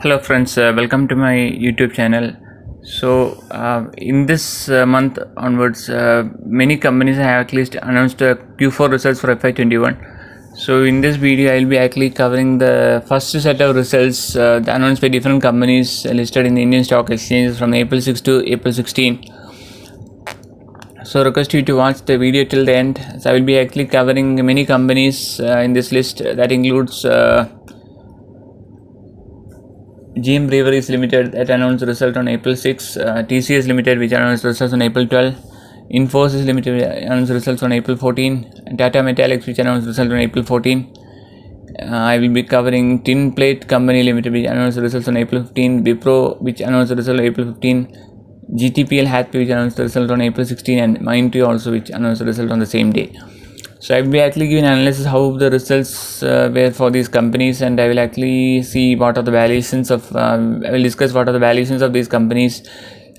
Hello friends, welcome to my YouTube channel. In this month onwards, many companies have at least announced Q4 results for FY21. So in this video, I will be actually covering the first set of results announced by different companies listed in the Indian stock exchanges from April 6 to April 16. So request you to watch the video till the end. So I will be actually covering many companies in this list. That includes GM Breweries Limited that announced result on April 6, TCS Limited which announced results on April 12, Infosys Limited announced results on April 14, Tata Metallics which announced results on April 14. I will be covering Tin Plate Company Limited which announced results on April 15, Wipro which announced result on April 15, GTPL Hathway which announced the result on April 16, and Mindtree also which announced the result on the same day. So I will be actually giving analysis how the results were for these companies, and I will actually see what are the valuations of I will discuss what are the valuations of these companies,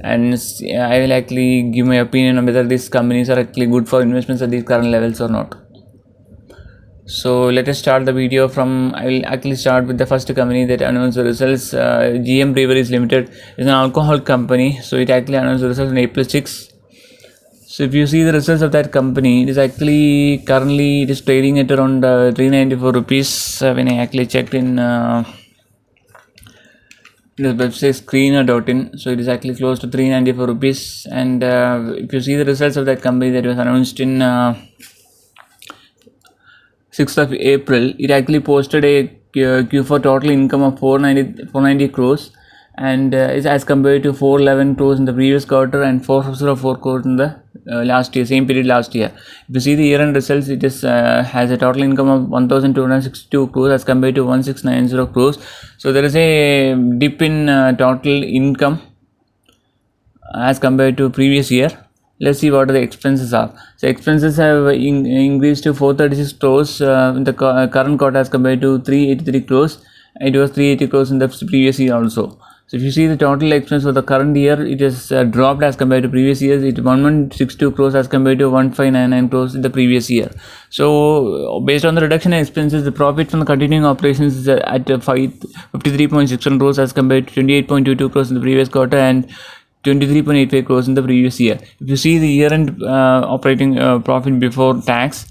and I will actually give my opinion on whether these companies are actually good for investments at these current levels or not. So let us start the video from. I will actually start with the first company that announced the results. GM Breweries Limited is an alcohol company, so it actually announced the results on April 6. So if you see the results of that company, it is actually currently it is trading at around 394 rupees. When I actually checked in the website screener.in, so it is actually close to 394 rupees. And if you see the results of that company that was announced in 6th of April, it actually posted a Q4 total income of 490 crores, and is as compared to 411 crores in the previous quarter and 404 crores in the last year, same period last year. If you see the year-end results, it is has a total income of 1,262 crores as compared to 1,690 crores. So there is a dip in total income as compared to previous year. Let's see what the expenses are. So expenses have increased to 436 crores in the current quarter as compared to 383 crores. It was 380 crores in the previous year also. So if you see the total expense for the current year, it has dropped as compared to previous years. It is 1162 crores as compared to 1599 crores in the previous year. So based on the reduction in expenses, the profit from the continuing operations is at 53.61 crores as compared to 28.22 crores in the previous quarter and 23.85 crores in the previous year. If you see the year-end operating profit before tax,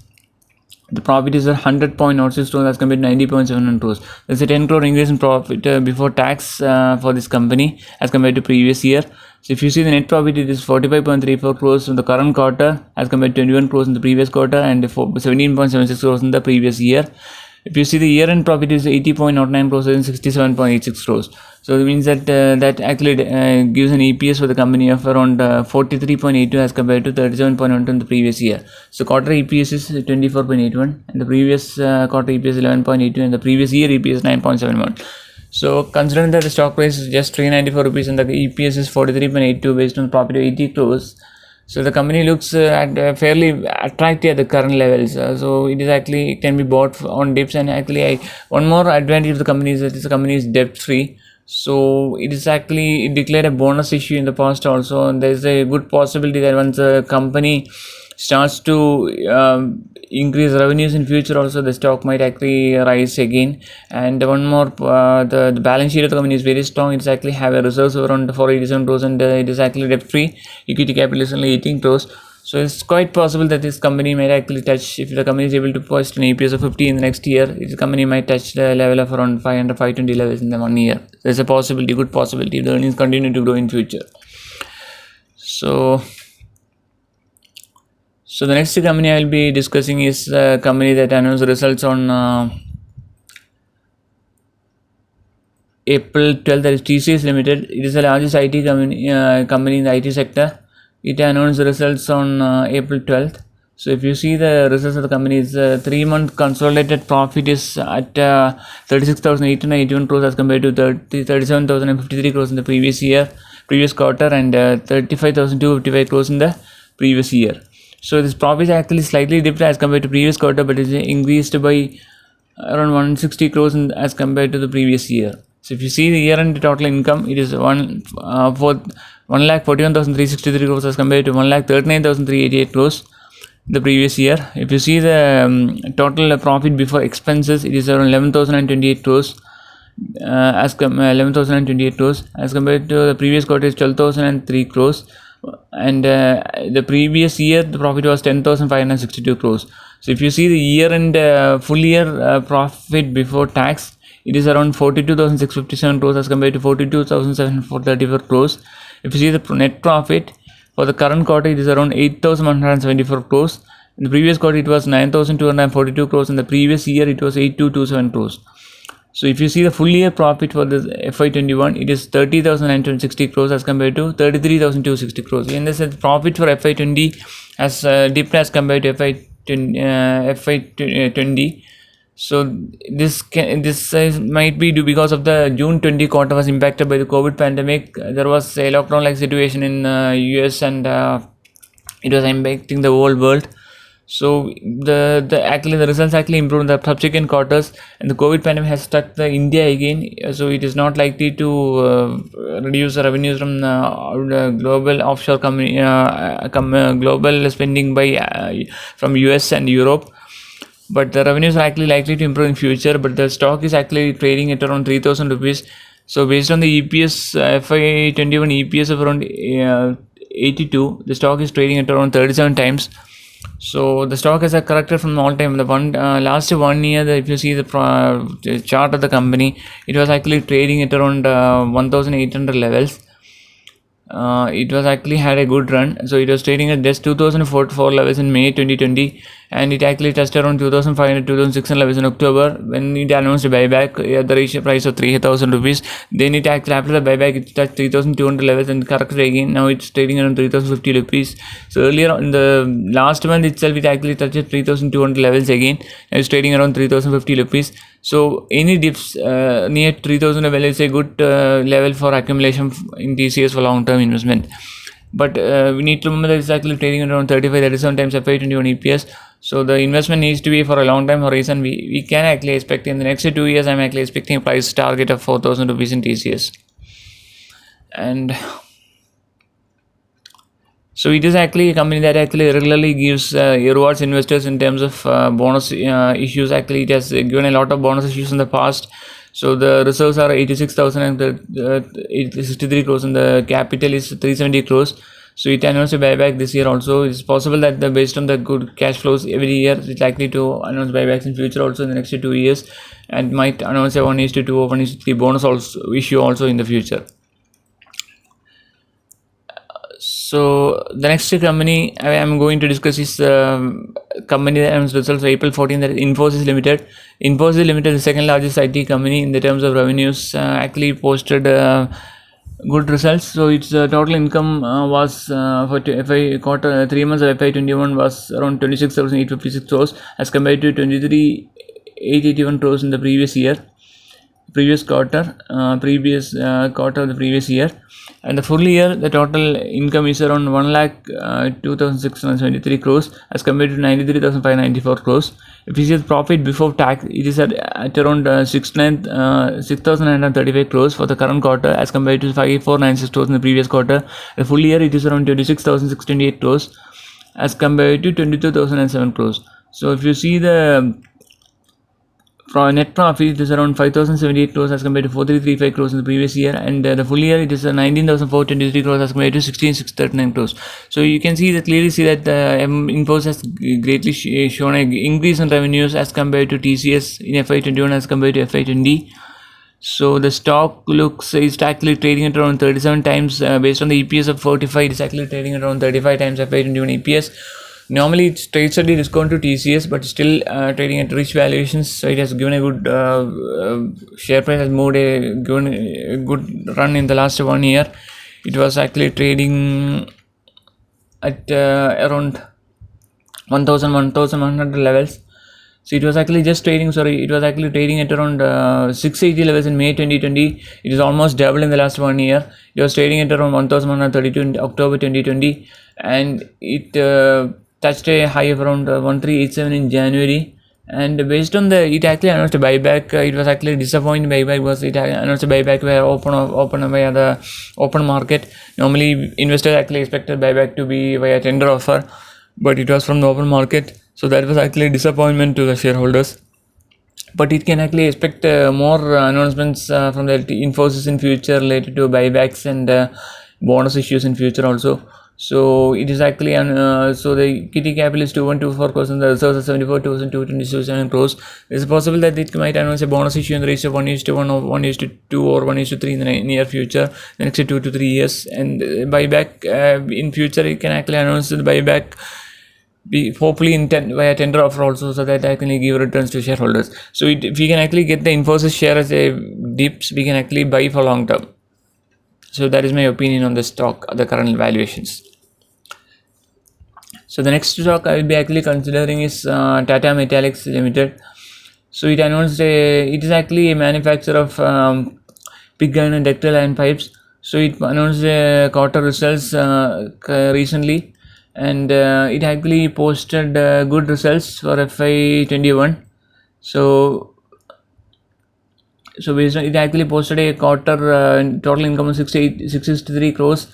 the profit is 100.06 crores as compared to 90.71 crores. There's a 10 crore increase in profit before tax for this company as compared to previous year. So if you see the net profit, it is 45.34 crores in the current quarter as compared to 21 crores in the previous quarter and 17.76 crores in the previous year. If you see the year-end profit is 80.09 crores and 67.86 crores. So it means that that actually gives an EPS for the company of around 43.82 as compared to 37.12 in the previous year. So quarter EPS is 24.81 and the previous quarter EPS 11.82 and the previous year EPS 9.71. So considering that the stock price is just 394 rupees and the EPS is 43.82 based on the profit of 80 crores. So the company looks fairly attractive at the current levels. So it is actually, it can be bought on dips, and actually one more advantage of the company is that this company is debt free. So it is actually, it declared a bonus issue in the past also, and there is a good possibility that once the company starts to increase revenues in future also, the stock might actually rise again. And one more, the balance sheet of the company is very strong. It's actually have a reserves of around 487 crores, and it is actually debt free. Equity capital is only 18 crores. So it's quite possible that this company might actually touch, if the company is able to post an EPS of 50 in the next year, this company might touch the level of around 500, 520 levels in the 1 year. There's a possibility, good possibility, if the earnings continue to grow in future. So the next company I will be discussing is a company that announced results on April 12th, that is TCS Limited. It is the largest IT company in the IT sector. It announced the results on April 12th. So if you see the results of the company's 3-month consolidated profit is at 36,881 crores as compared to 37,053 crores in the previous quarter, and 35,255 crores in the previous year. So this profit is actually slightly dipped as compared to previous quarter, but is increased by around 160 crores as compared to the previous year. So if you see the year-end total income, it is 1,41,363 crores as compared to 1,39,388 crores the previous year. If you see the total profit before expenses, it is around 11,028 crores. 11,028 crores, as compared to the previous quarter is 12,003 crores, and the previous year the profit was 10,562 crores. So if you see the year and full year profit before tax, it is around 42,657 crores as compared to 42,734 crores. If you see the net profit for the current quarter, it is around 8,174 crores. In the previous quarter, it was 9,242 crores. In the previous year, it was 8,227 crores. So if you see the full year profit for the FY21, it is 30,960 crores as compared to 33,260 crores. In this, the profit for FY20 has dipped as compared to FY20. So this might be due because of the June 20 quarter was impacted by the COVID pandemic. There was a lockdown-like situation in US, and it was impacting the whole world. So the results actually improved in the subsequent quarters, and the COVID pandemic has struck the India again. So it is not likely to reduce the revenues from the global offshore company, global spending by from US and Europe. But the revenues are actually likely to improve in future. But the stock is actually trading at around 3,000 rupees. So based on the EPS, FY21 EPS of around 82, the stock is trading at around 37 times. So the stock has a corrected from all time. The last 1 year, if you see the chart of the company, it was actually trading at around 1,800 levels. It was actually had a good run. So it was trading at just 2004 levels in May 2020, and it actually touched around 2,500 2,600 levels in October when it announced a buyback at the ratio price of 3,000 rupees. Then it actually, after the buyback, it touched 3,200 levels and corrected again. Now it's trading around 3,050 rupees. So earlier in the last month itself, it actually touched 3,200 levels again. Now it's trading around 3,050 rupees. So any dips near 3,000 level is a good level for accumulation in TCS for long-term investment. But we need to remember that it's actually trading around 37 times FY21 EPS. So the investment needs to be for a long time horizon. We can actually expect in the next 2 years, I'm actually expecting a price target of 4,000 rupees in TCS. And so it is actually a company that actually regularly gives rewards investors in terms of bonus issues. Actually, it has given a lot of bonus issues in the past. So the reserves are 86,000 and 63 crores, and the capital is 370 crores. So it announced a buyback this year also. It's possible that based on the good cash flows every year, it's likely to announce buybacks in future also in the next 2 years, and might announce a 1:2 or 1:3 bonus also issue also in the future. So the next company I am going to discuss is company that announced results April 14, that is Infosys Limited. Infosys Limited is the second largest IT company in the terms of revenues. Actually posted good results. So its total income was for FY quarter 3 months of FY21 was around 26,856 crores as compared to 23,881 crores in the previous quarter of the previous year. And the full year, the total income is around 1,02,673 crores as compared to 93,594 crores. If you see the profit before tax, it is at around 6,935 crores for the current quarter as compared to 5,496 crores in the previous quarter. The full year, it is around 26,628 crores as compared to 22,007 crores. So if you see the net profit, it is around 5,078 crores as compared to 4,335 crores in the previous year, and the full year it is 19,423 crores as compared to 16,639 crores. So you can clearly see that Infosys has greatly shown an increase in revenues as compared to TCS in FY21 as compared to FY20. So the stock is actually trading at around 37 times based on the EPS of 45. It is actually trading at around 35 times FY21 EPS. Normally it trades at a discount to TCS, but still trading at rich valuations. So it has given a good share price has given a good run in the last 1 year. It was actually trading at around 1,100 levels. So it was actually trading at around 680 levels in May 2020. It is almost double in the last 1 year. It was trading at around 1,132 in October 2020, and it touched a high of around 1,387 in January. And based on it actually announced a buyback. It was actually disappointing buyback because it announced a buyback via open via the open market. Normally investors actually expected buyback to be via tender offer, but it was from the open market. So that was actually a disappointment to the shareholders. but it can actually expect more announcements from the Infosys in future related to buybacks and bonus issues in future also. So it is actually so the equity capital is 2124 crores and the reserves are 74,227 crores. It's possible that it might announce a bonus issue in the ratio of 1:1 or 1:2 or 1:3 in the near future, the next 2 to 3 years. And buyback in future, it can actually announce the buyback hopefully via tender offer also, so that I can give returns to shareholders. So if we can actually get the Infosys share as a dips, we can actually buy for long term. So that is my opinion on the stock, the current valuations. So the next stock I will be actually considering is Tata Metaliks Limited. So it announced it is actually a manufacturer of pig iron and ductile iron pipes. So it announced quarter results recently, and it actually posted good results for FY21. So based on it actually posted a quarter total income of 663 crores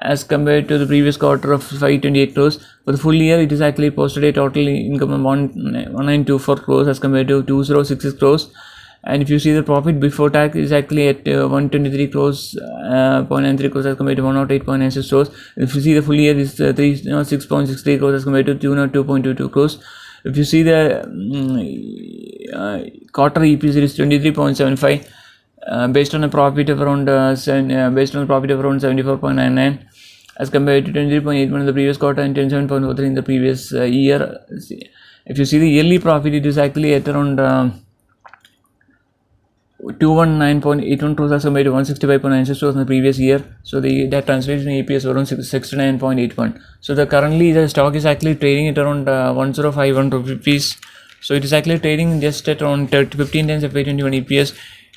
as compared to the previous quarter of 528 crores. For the full year, it is actually posted a total income of 1924 crores as compared to 2066 crores. And if you see the profit before tax is actually at 123 crores, 0.93 crores as compared to 108.96 crores. If you see the full year, is 6.63 crores as compared to 202.22 crores. If you see the quarter EPS, it is 23.75 based on a profit of around 74.99 as compared to 23.81 in the previous quarter and 27.43 in the previous year. If you see the yearly profit, it is actually at around 219.81 crores as compared to 165.96 crores in the previous year. So that translates in EPS around 69.81. So currently the stock is actually trading at around 1051 rupees. So it is actually trading just at around 15 times FY21 EPS.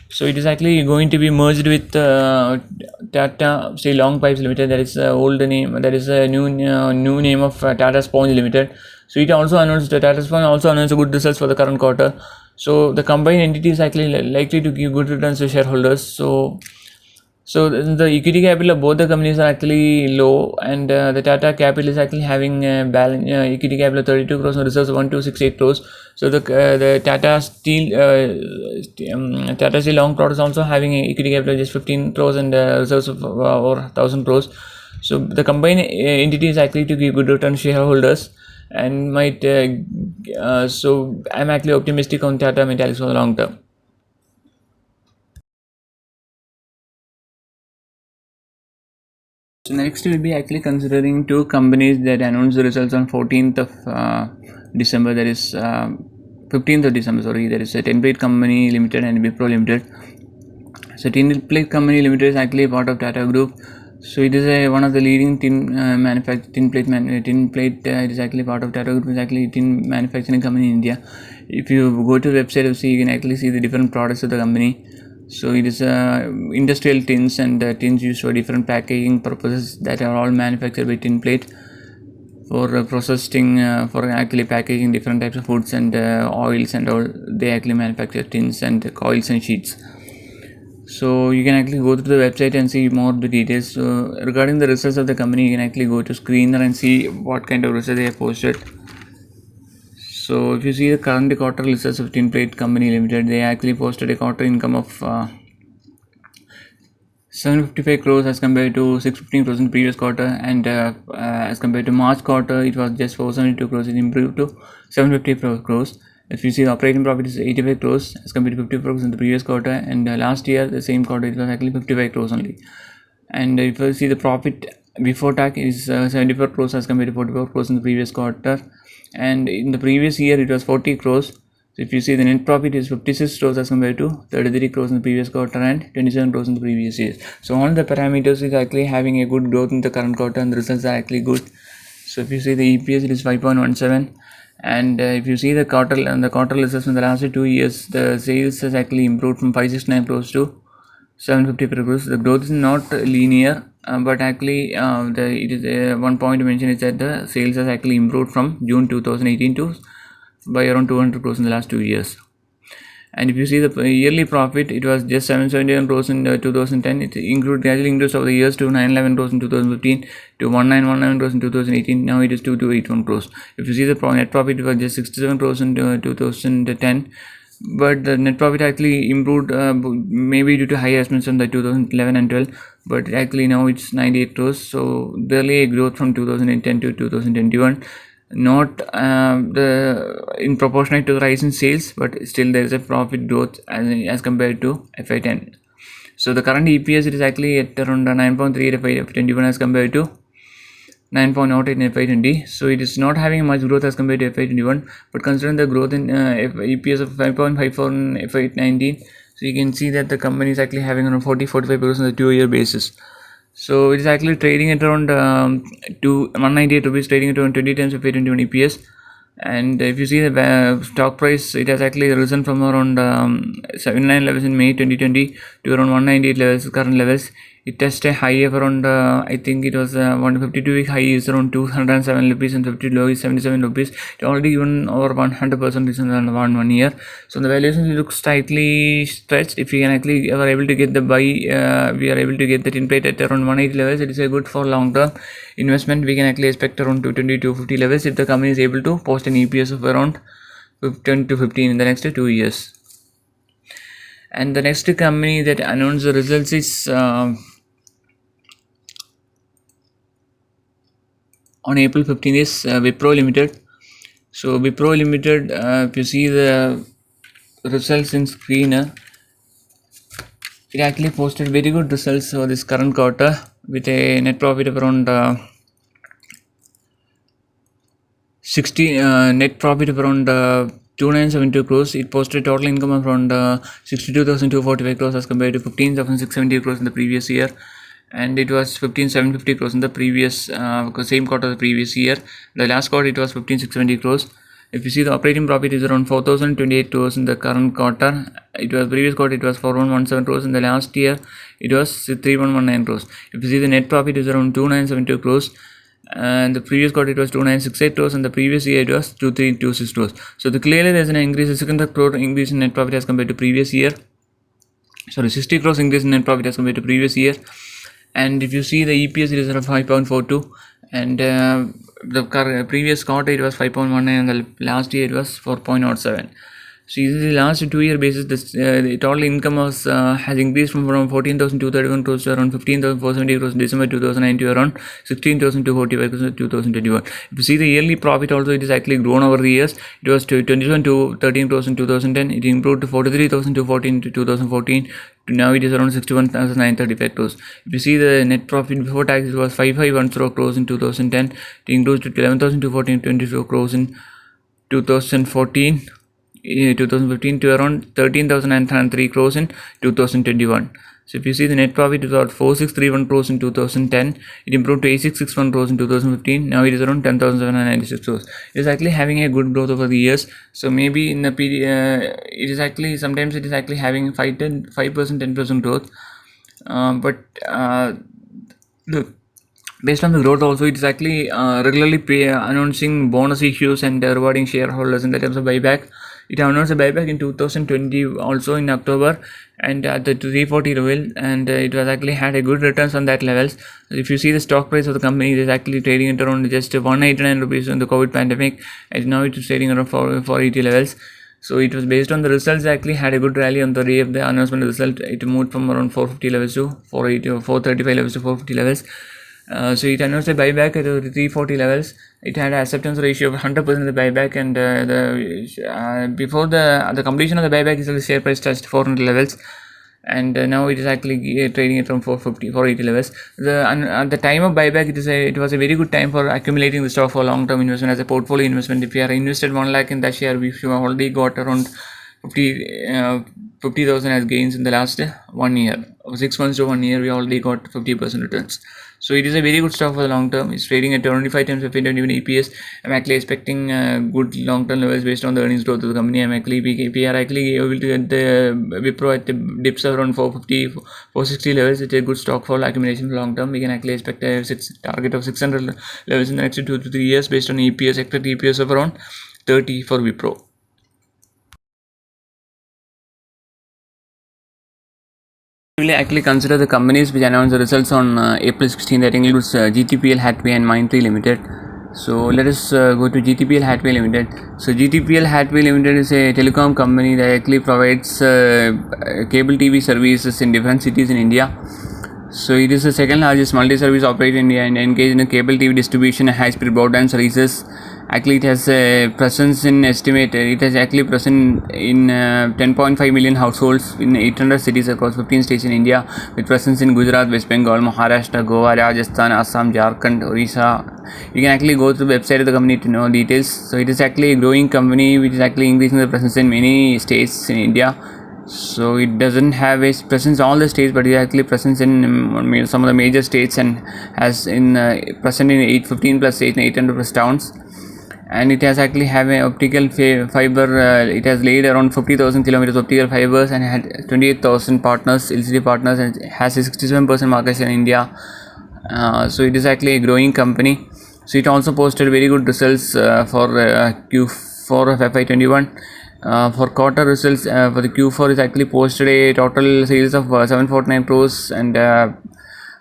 So it is actually going to be merged with Tata Long Pipes Limited. That is old name. That is a new name of Tata Sponge Limited. So it also announced Tata Sponge also announced good results for the current quarter. So the combined entity is actually likely to give good returns to shareholders. So the equity capital of both the companies are actually low, and the Tata capital is actually having a balance equity capital of 32 crores and reserves of 1268 crores. So the Tata Steel Long Products also having a equity capital of just 15 crores and reserves of over 1000 crores. So the combined entity is actually to give good return to shareholders, and might so I'm actually optimistic on Tata Metaliks for the long term. So next we'll be actually considering two companies that announced the results on 14th of December. That is 15th of December. Sorry, there is a Tinplate Company Limited and Wipro Limited. So Tinplate Company Limited is actually part of Tata Group. So it is one of the leading tinplate. It is actually part of Tata Group. It's actually tin manufacturing company in India. If you go to the website, you can actually see the different products of the company. So it is industrial tins and tins used for different packaging purposes that are all manufactured by Tinplate for processing, for actually packaging different types of foods and oils and all. They actually manufacture tins and coils and sheets. So you can actually go to the website and see more of the details. So regarding the results of the company, you can actually go to Screener and see what kind of results they have posted. So if you see the current quarter results of Tinplate Company Limited, they actually posted a quarter income of 755 crores as compared to 615 crores in the previous quarter, and as compared to March quarter, it was just 472 crores. It improved to 750 crores. If you see the operating profit is 85 crores as compared to 54 crores in the previous quarter, and last year the same quarter it was actually 55 crores only. And if you see the profit before tax is 74 crores as compared to 44 crores in the previous quarter, and in the previous year it was 40 crores. So if you see the net profit is 56 crores as compared to 33 crores in the previous quarter and 27 crores in the previous year. So all the parameters is actually having a good growth in the current quarter, and the results are actually good. So if you see the EPS, it is 5.17, and if you see the quarter results in the last 2 years, the sales has actually improved from 569 crores to 750 crores. The growth is not linear, but actually it is one point to mention is that the sales has actually improved from June 2018 to by around 200 crores in the last 2 years. And if you see the yearly profit, it was just 771 crores in 2010. It gradually increased over the years to 911 crores in 2015 to 1919 crores in 2018. Now it is 2281 crores. If you see the net profit, it was just 67 crores in 2010. but the net profit actually improved, maybe due to higher estimates in the 2011 and 12, but actually now it's 98 crores, so barely a growth from 2010 to 2021, not the in proportionate to the rise in sales, but still there is a profit growth as compared to FY10. So the current EPS, it is actually at around 9.3 at FY21 as compared to 9.08 in FY20. So it is not having much growth as compared to FY21, but considering the growth in EPS of 5.54 in FY19, so you can see that the company is actually having around 40-45% on the 2-year basis. So it is actually trading at around 198 rupees, trading at around 20 times FY21 EPS. And if you see the stock price, it has actually risen from around 79 levels in May 2020 to around 198 levels, current levels. It touched a high of around, I think it was 152-week high is around 207 rupees and 50 low is 77 rupees. It already given over 100% return on 1 year. So the valuation looks slightly stretched. If we can actually are able to get the buy, we are able to get that in plate at around 180 levels. It is a good for long term investment. We can actually expect around 220-250 levels if the company is able to post an EPS of around 10 to 15 in the next 2 years. And the next company that announced the results is on April 15 is Wipro Limited. So Wipro Limited, if you see the results in screen, it actually posted very good results for this current quarter with a net profit of around 2972 crores. It posted total income of around 62,245 crores as compared to 15,670 crores in the previous year, and it was 15,750 crores in the previous same quarter of the previous year. The last quarter it was 15,670 crores. If you see, the operating profit is around 4,028 crores in the current quarter. It was previous quarter it was 4,117 crores. In the last year it was 3,119 crores. If you see, the net profit is around 2,972 crores, and the previous quarter it was 2,968 crores, and the previous year it was 2,326 crores. So clearly there is an increase, a 600 crore increase in net profit as compared to previous year. 60 crores increase in net profit as compared to previous year. And if you see, the EPS, it is around 5.42, and the previous quarter it was 5.19, and the last year it was 4.07. So in the last 2-year basis, the total income has increased from around 14,231 crores to around 15,470 crores in December 2009 to around 16,245 crores in 2021. If you see the yearly profit also, it is actually grown over the years. It was to 27,213 crores in 2010. It improved to 43,214 in 2014. Now it is around 61,935 crores. If you see the net profit before tax, it was 5,510 crores in 2010. It increased to 11,214 22 crores in 2014. 2015 to around 13,903 crores in 2021. So if you see, the net profit is about 4,631 crores in 2010. It improved to 8,661 crores in 2015. Now it is around 10,796 crores. It is actually having a good growth over the years. So maybe in the period, it is actually sometimes it is actually having 5%, 10% growth. But based on the growth also, it is actually regularly announcing bonus issues and rewarding shareholders in the terms of buyback. It announced a buyback in 2020 also in October, and at the 340 level, and it was actually had a good returns on that levels. If you see the stock price of the company, it is actually trading at around just 189 rupees in the COVID pandemic, and now it is trading around 480 levels. So it was based on the results, actually had a good rally on the day of the announcement of the result. It moved from around 450 levels to 480 or 435 levels to 450 levels. So it announced a buyback at the 340 levels. It had an acceptance ratio of 100% of the buyback, and before the completion of the buyback, the share price touched 400 levels, and now it is actually trading at from 450, 480 levels. At the time of buyback, it was a very good time for accumulating the stock for long-term investment as a portfolio investment. If you are invested 1 lakh in that share, we have already got around 50,000 as gains in the last 1 year. 6 months to 1 year, we already got 50% returns. So it is a very good stock for the long term. It's trading at 25 times FY21 EPS. I'm actually expecting good long term levels based on the earnings growth of the company. We are actually able to get the Wipro at the dips around 450, 460 levels. It's a good stock for accumulation for long term. We can actually expect a target of 600 levels in the next 2 to 3 years based on EPS, expected EPS of around 30 for Wipro. Actually consider the companies which announced the results on April 16. That includes GTPL, Hathway and Mindtree Limited. So let us go to GTPL Hathway Limited. So GTPL Hathway Limited is a telecom company that actually provides cable TV services in different cities in India. So it is the second largest multi-service operator in India and engaged in cable TV distribution and high-speed broadband services. Actually, it has a presence in estimated. It has actually present in 10.5 million households in 800 cities across 15 states in India, with presence in Gujarat, West Bengal, Maharashtra, Goa, Rajasthan, Assam, Jharkhand, Orissa. You can actually go to the website of the company to know details. So it is actually a growing company which is actually increasing the presence in many states in India. So it doesn't have a presence in all the states, but it actually presence in some of the major states and has in present in 815 plus 8 and 800 plus towns. And it has actually have an optical fiber. It has laid around 50,000 kilometers of optical fibers and had 28,000 partners, LCD partners, and has a 67% market share in India. So it is actually a growing company. So it also posted very good results for Q4 of FY21. For quarter results for the Q4 is actually posted a total sales of 749 crores and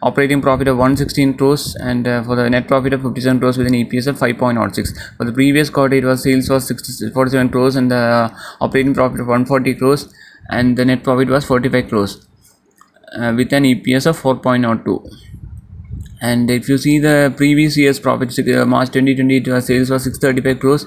operating profit of 116 crores and for the net profit of 57 crores with an EPS of 5.06. For the previous quarter it was sales was 47 crores and the operating profit of 140 crores and the net profit was 45 crores with an EPS of 4.02. And if you see the previous year's profits, March 2020 sales was 635 crores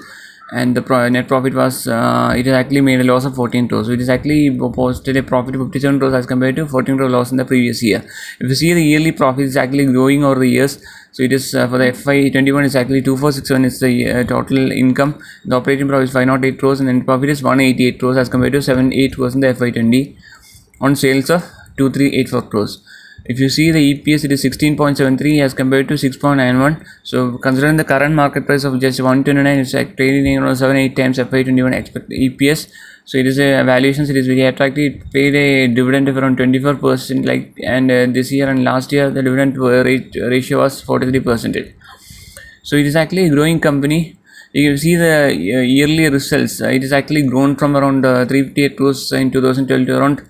and the net profit was it has actually made a loss of 14 crores. So it is actually posted a profit of 57 crores as compared to 14 crore loss in the previous year. If you see the yearly profit is actually growing over the years. So it is for the FY21 is actually 2461 is the total income. The operating profit is 508 crores and the net profit is 188 crores as compared to 78 crores in the FY20 on sales of 2384 crores. If you see the EPS, it is 16.73 as compared to 6.91. So considering the current market price of just 129, it's like trading around 7-8 times FY21 expected EPS. So it is a valuations. It is very attractive. It paid a dividend of around 24%. Like and this year and last year the dividend ratio was 43%. So it is actually a growing company. You can see the yearly results. It is actually grown from around 358 crores in 2012 to around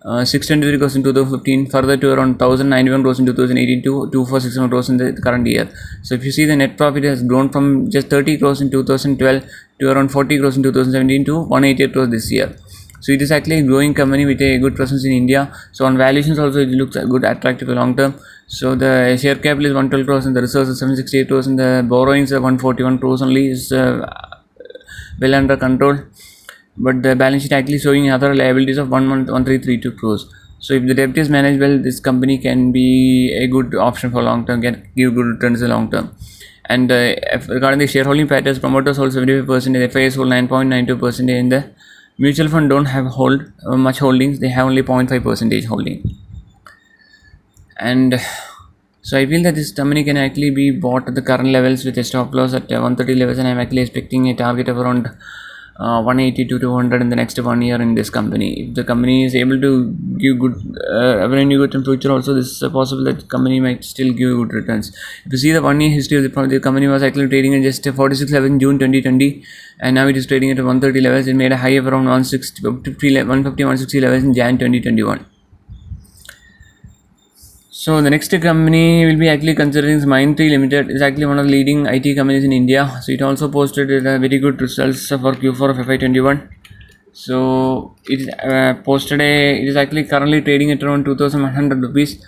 623 crores in 2015, further to around 1091 crores in 2018 to 2461 crores in the current year. So if you see the net profit has grown from just 30 crores in 2012 to around 40 crores in 2017 to 188 crores this year. So it is actually a growing company with a good presence in India. So on valuations also it looks good, attractive long term. So the share capital is 112 crores and the reserves is 768 crores and the borrowings are 141 crores only is well under control. But the balance sheet actually showing other liabilities of 1332 crores. So if the debt is managed well, this company can be a good option for long term, can give good returns in long term. And regarding the shareholding patterns, promoters hold 75%, FIS hold 9.92%, and the mutual fund don't have much holdings, they have only 0.5% holding. And so I feel that this company can actually be bought at the current levels with a stop loss at 130 levels, and I'm actually expecting a target of around 180 to 200 in the next 1 year in this company. If the company is able to give good revenue growth in future also, this is possible that the company might still give good returns. If you see the 1 year history of the company was actually trading at just 46 levels in June 2020 and now it is trading at 130 levels. It made a high of around 150, 160 levels in Jan 2021. So the next company will be actually considering Mindtree Limited. Is actually one of the leading IT companies in India. So it also posted very good results for Q4 of FY21. So it is it is actually currently trading at around 2,100 rupees,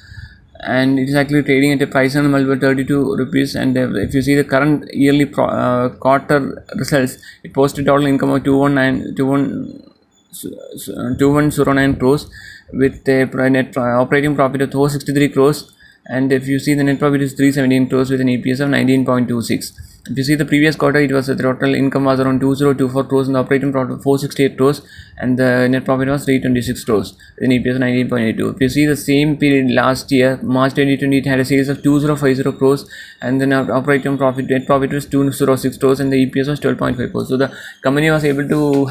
and it is actually trading at a price on multiple 32 rupees. And if you see the current yearly quarter results, it posted total income of 2109 crores with a net operating profit of 463 crores, and if you see the net profit is 317 crores with an EPS of 19.26. If you see the previous quarter, it was the total income was around 2024 crores and the operating profit of 468 crores and the net profit was 326 crores with an EPS of 19.82. If you see the same period last year, March 2020, it had a sales of 2050 crores and then operating profit, net profit was 206 crores and the EPS was 12.54. So the company was able to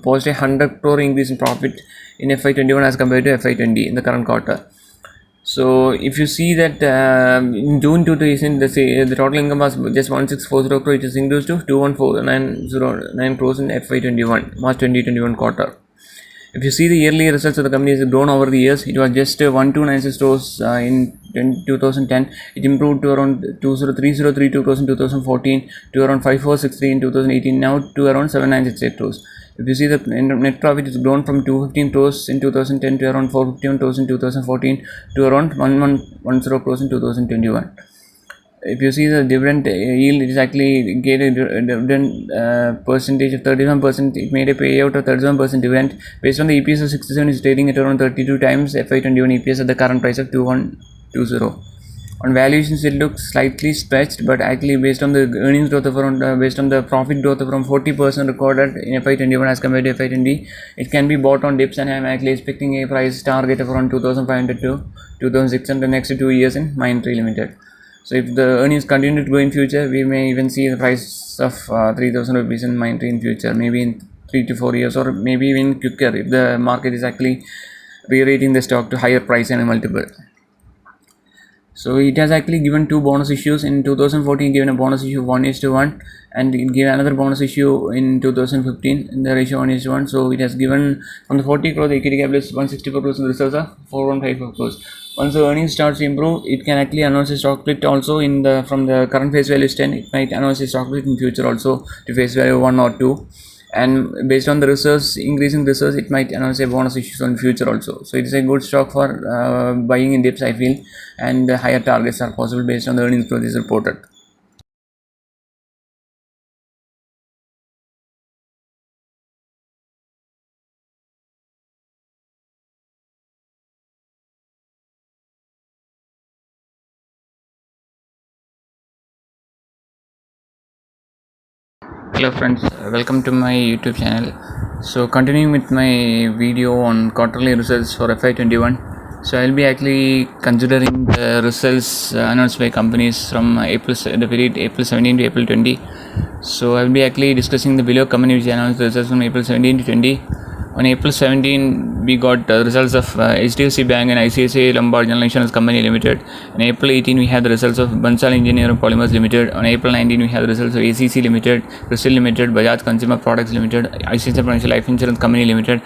post a 100 crore increase in profit in FY21 as compared to FY20 in the current quarter. So if you see that in June 2000 the total income was just 1640 crore, it is increased to 214,909 crores in FY21 March 2021 quarter. If you see the yearly results of the company has grown over the years, it was just 1296 stores in 2010. It improved to around 20303 2014, to around 5463 in 2018, now to around 7968 crores. If you see the net profit has grown from 215 crores in 2010 to around 451 crores in 2014, to around 1110 crores in 2021. If you see the dividend yield, it is actually gave a dividend percentage of 31%. It made a payout of 31% dividend. Based on the EPS of 67, is trading at around 32 times FY21 EPS at the current price of 2120. On valuations, it looks slightly stretched, but actually based on the earnings growth of around, based on the profit growth of around 40% recorded in FY21 as compared to FY20, it can be bought on dips, and I am actually expecting a price target of around 2,500 to 2,600 the next 2 years in Mindtree Limited. So if the earnings continue to grow in future, we may even see the price of 3,000 rupees in Mindtree in future, maybe in 3 to 4 years, or maybe even quicker if the market is actually re-rating the stock to higher price and multiple. So it has actually given 2 bonus issues. In 2014, given a bonus issue of 1:1, and it gave another bonus issue in 2015 in the ratio 1:1. So it has given from the 40 crores, the equity capital is 164 crores, and the reserves are 4154 crores. Once the earnings starts to improve, it can actually announce a stock split also in the from the current face value is 10. It might announce a stock split in future also to face value 1 or 2. And based on the reserves, increasing reserves, it might announce a bonus issues in future also. So it is a good stock for buying in dips, I feel, and higher targets are possible based on the earnings growth is reported. Hello friends, welcome to my YouTube channel. So continuing with my video on quarterly results for FY21. So I'll be actually considering the results announced by companies from the period April 17 to April 20. So I'll be actually discussing the below company which announced the results from April 17 to 20. On April 17, we got results of HDFC Bank and ICICI Lombard General Insurance Company Limited. On April 18, we had the results of Bansal Engineering Polymers Limited. On April 19, we had the results of ACC Limited, Crystal Limited, Bajaj Consumer Products Limited, ICICI Prudential Life Insurance Company Limited.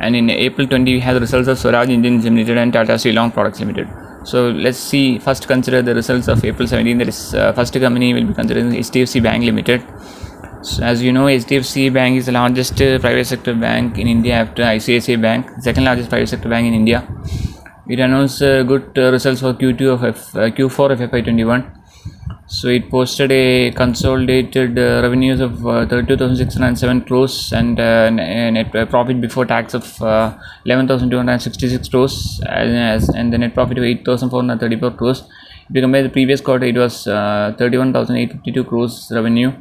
And in April 20, we had the results of Swaraj Engines Limited and Tata Steel Long Products Limited. So let's see, first consider the results of April 17. That is, first company will be considering HDFC Bank Limited. So as you know, HDFC Bank is the largest private sector bank in India after ICICI Bank, second largest private sector bank in India. It announced good results for Q4 of FY21. So it posted a consolidated revenues of 32,607 crores and net profit before tax of 11,266 crores and the net profit of 8,434 crores. If you compare the previous quarter, it was 31,852 crores revenue,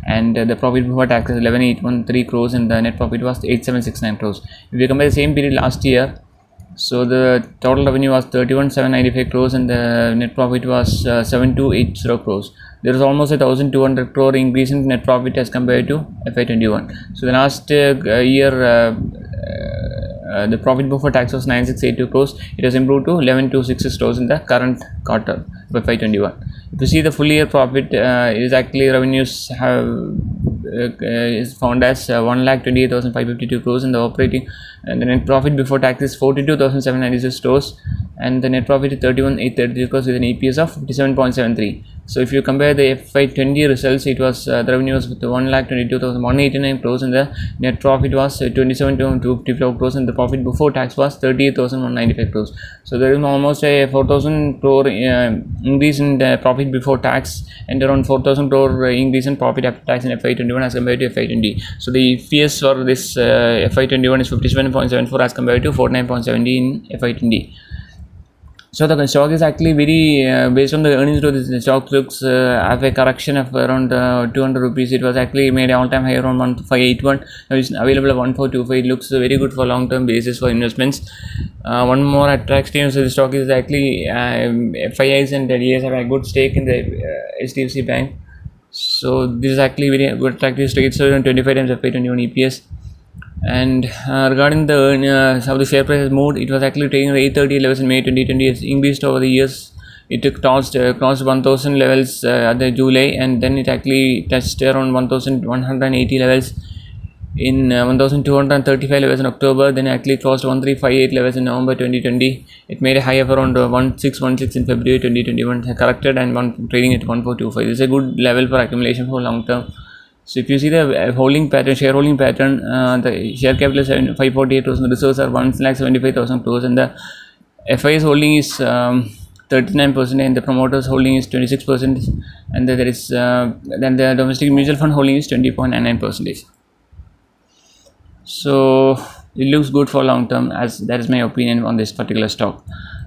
and the profit before tax is 11,813 crores, and the net profit was 8,769 crores. If you compare the same period last year, so the total revenue was 31,795 crores and the net profit was 7,280 crores. There is almost a 1,200 crore increase in net profit as compared to FY21. So the last year the profit before tax was 9,682 crores. It has improved to 11,266 crores in the current quarter of FY21. If you see the full year profit, is actually revenues have is found as 1,28,552 crores, and the operating and the net profit before tax is 42,796 crores, and the net profit is 31,833 crores with an EPS of 57.73. So if you compare the FY20 results, it was the revenue was with 1,22,189 crores and the net profit was 27,254 crores and the profit before tax was 38,195 crores. So there is almost a 4,000 crore increase in the profit before tax and around 4,000 crore increase in profit after tax in FY21 as compared to FY20. So the EPS for this FY21 is 57.74 as compared to 49.70 in FY20. So the stock is actually very based on the earnings growth. The stock looks have a correction of around 200 rupees. It was actually made all time high around 1581. Now it's available at 1425. It looks very good for long term basis for investments. One more attraction to the stock is actually FIIs and DAs have a good stake in the HDFC Bank. So this is actually very good attractive stake. It's around 25 times FY21 EPS. And regarding the how the share price has moved, it was actually taking 830 levels in May 2020. It's increased over the years. It crossed 1,000 levels at the July, and then it actually touched around 1,180 levels in 1235 levels in October, then actually crossed 1358 levels in November 2020. It made a high of around 1616 in February 2021, corrected and trading at 1425. This is a good level for accumulation for long term. So if you see the holding pattern, shareholding pattern, the share capital is 548 crores, the reserves are 1,75,000 crores, and the FIS holding is 39%, and the promoters holding is 26%, and there is then the domestic mutual fund holding is 20.99%. So it looks good for long term, as that is my opinion on this particular stock.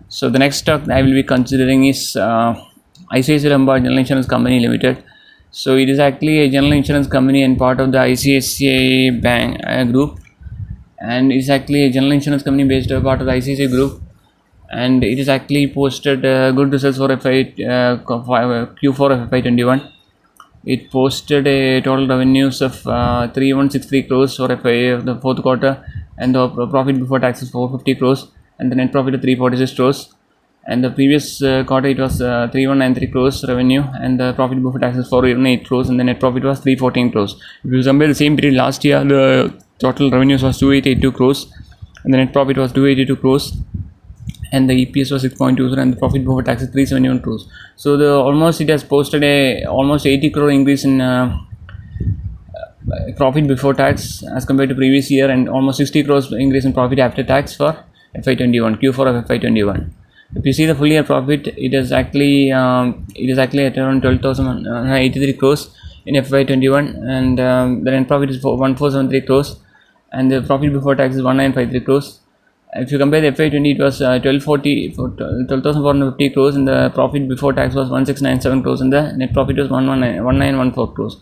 So the next stock I will be considering is ICICI Lombard General Insurance Company Limited. So it is actually a general insurance company and part of the ICICI Bank group, and it's actually a general insurance company based part of the ICICI group, and it is actually posted good results for Q4 of FY21. It posted a total revenues of 3163 crores for FY of the fourth quarter, and the profit before tax is 450 crores, and the net profit is 346 crores. And the previous quarter it was 3193 crores revenue, and the profit before tax is 408 crores, and the net profit was 314 crores. If you compare the same period last year, the total revenues was 2882 crores, and the net profit was 282 crores, and the EPS was 6.20, and the profit before tax is 371 crores. So the almost it has posted a almost 80 crore increase in profit before tax as compared to previous year, and almost 60 crores increase in profit after tax for FY21 Q4 of FY21. If you see the full year profit, it is actually at around 12,083 crores in FY21, and the net profit is 1473 crores, and the profit before tax is 1953 crores. If you compare the FY20, it was 12,450 crores, and the profit before tax was 1697 crores, and the net profit was 1914 crores.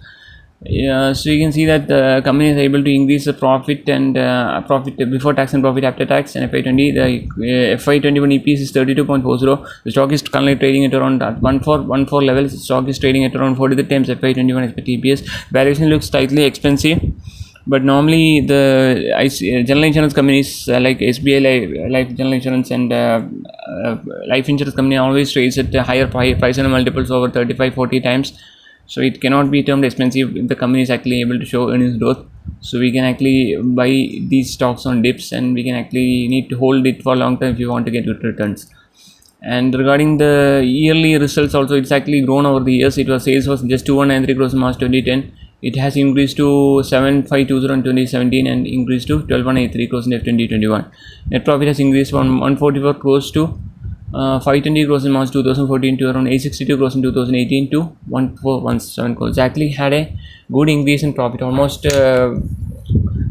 So you can see that the company is able to increase the profit and profit before tax and profit after tax in FY20. The FY21 EPS is 32.40. The stock is currently trading at around 1414 levels. The stock is trading at around 43 times FY21 expected EPS. Valuation looks slightly expensive, but normally the general insurance companies like SBI Life General Insurance and life insurance company always trades at higher price and multiples over 35-40 times. So it cannot be termed expensive if the company is actually able to show earnings growth. So we can actually buy these stocks on dips, and we can actually need to hold it for long term if you want to get good returns. And regarding the yearly results also, it's actually grown over the years. It was sales was just 2193 crores in March 2010. It has increased to 7520 in 2017 and increased to 12183 crores in 2021. Net profit has increased from 144 crores to 520 crores in March 2014 to around 862 crores in 2018 to 1417 crores. Actually had a good increase in profit. Almost the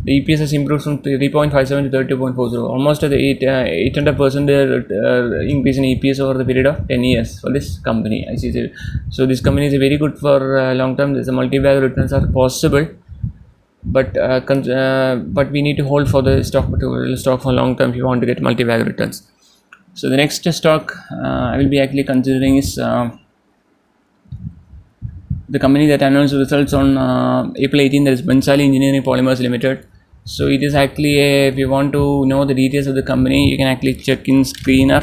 EPS has improved from 3.57 to 32.40. Almost the 800% increase in EPS over the period of 10 years for this company. I see. So this company is very good for long term. The multi-bag returns are possible, but we need to hold for the stock for long term if you want to get multi-bag returns. So the next stock I will be actually considering is the company that announced results on April 18. That is Bhansali Engineering Polymers Limited. So it is actually if you want to know the details of the company, you can actually check in screener.